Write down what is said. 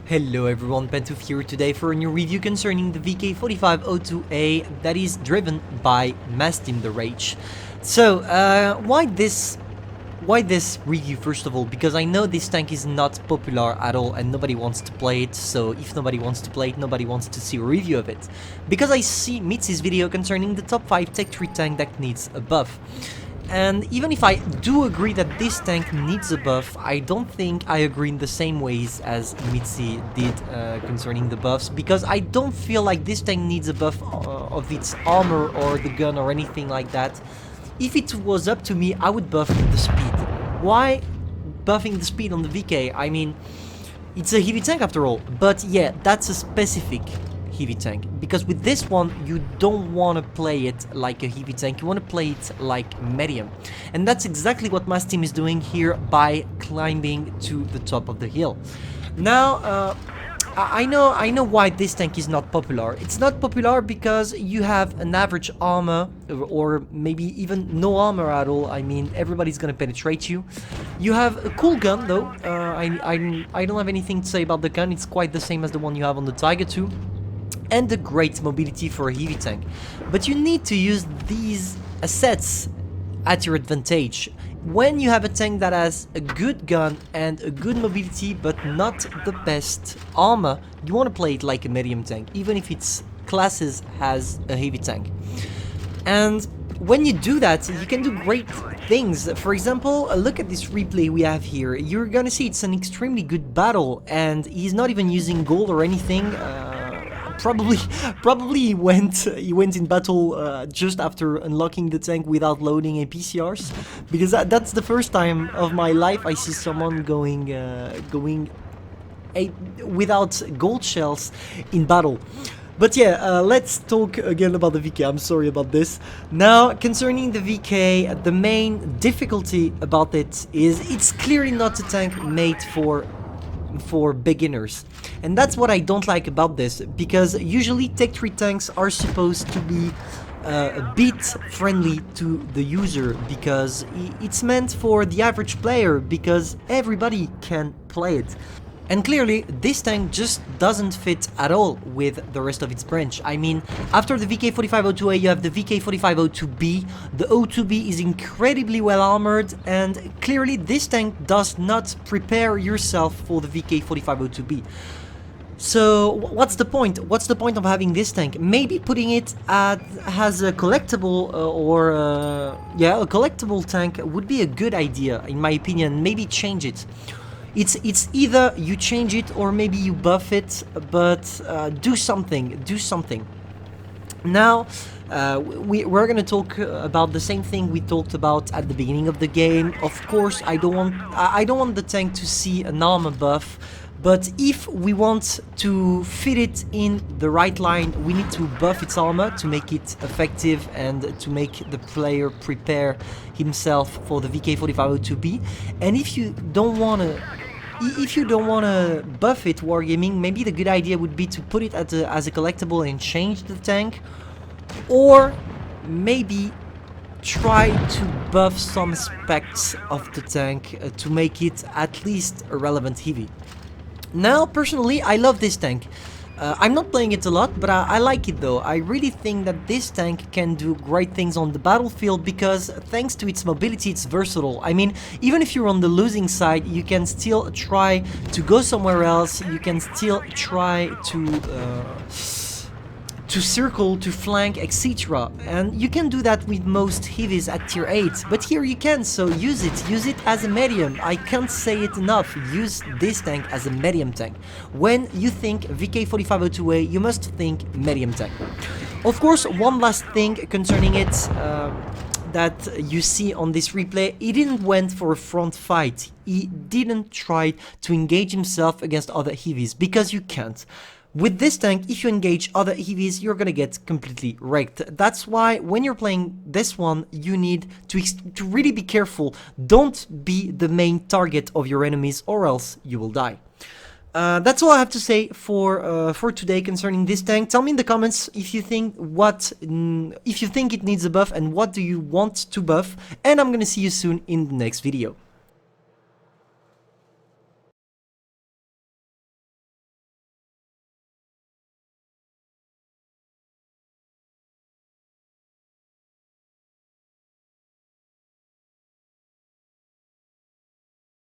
Hello everyone, Pantoufleee here today for a new review concerning the VK4502A that is driven by Mastim the Rage. So, why this review first of all? Because I know this tank is not popular at all and nobody wants to play it, so if nobody wants to play it, nobody wants to see a review of it. Because I see Mitzi's video concerning the top 5 Tech 3 tank that needs a buff. And even if I do agree that this tank needs a buff, I don't think I agree in the same ways as Mitzi did concerning the buffs, because I don't feel like this tank needs a buff of its armor or the gun or anything like that. If it was up to me, I would buff the speed. Why buffing the speed on the VK? I mean, it's a heavy tank after all, but yeah, that's a specific heavy tank, because with this one you don't want to play it like a heavy tank, you want to play it like medium, and that's exactly what Mastim is doing here by climbing to the top of the hill. Now I know why this tank is not popular. It's not popular because you have an average armor, or maybe even no armor at all. I mean, everybody's gonna penetrate you. You have a cool gun though. I don't have anything to say about the gun. It's quite the same as the one you have on the Tiger 2. And a great mobility for a heavy tank. But you need to use these assets at your advantage. When you have a tank that has a good gun and a good mobility but not the best armor, you want to play it like a medium tank, even if its classes has a heavy tank. And when you do that, you can do great things. For example, look at this replay we have here. You're gonna see it's an extremely good battle, and he's not even using gold or anything. Probably he went in battle just after unlocking the tank without loading a PCRs, because that's the first time of my life I see someone going without gold shells in battle. But yeah, let's talk again about the VK. I'm sorry about this. Now, concerning the VK, the main difficulty about it is it's clearly not a tank made for beginners, and that's what I don't like about this, because usually Tech 3 tanks are supposed to be a bit friendly to the user, because it's meant for the average player, because everybody can play it. And clearly, this tank just doesn't fit at all with the rest of its branch. I mean, after the VK4502A, you have the VK4502B. The O2B is incredibly well armored, and clearly this tank does not prepare yourself for the VK4502B. So, what's the point? What's the point of having this tank? Maybe putting it as a collectible yeah, a collectible tank would be a good idea, in my opinion. Maybe change it. It's either you change it or maybe you buff it, but do something. Now, we're gonna talk about the same thing we talked about at the beginning of the game. Of course, I don't want the tank to see an armor buff, but if we want to fit it in the right line, we need to buff its armor to make it effective and to make the player prepare himself for the VK4502B. And if you don't want to buff it wargaming, maybe the good idea would be to put it as a collectible and change the tank, or maybe try to buff some aspects of the tank to make it at least a relevant heavy. Now, personally, I love this tank. I'm not playing it a lot, but I like it though. I really think that this tank can do great things on the battlefield, because thanks to its mobility, it's versatile. I mean, even if you're on the losing side, you can still try to go somewhere else. You can still try to circle, to flank, etc. And you can do that with most heavies at tier 8, but here you can, so use it as a medium. I can't say it enough, use this tank as a medium tank. When you think VK4502A, you must think medium tank. Of course, one last thing concerning it that you see on this replay, he didn't went for a front fight, he didn't try to engage himself against other heavies, because you can't. With this tank, if you engage other heavies, you're gonna get completely wrecked. That's why when you're playing this one, you need to really be careful. Don't be the main target of your enemies, or else you will die. That's all I have to say for today concerning this tank. Tell me in the comments if you think it needs a buff and what do you want to buff, and I'm gonna see you soon in the next video.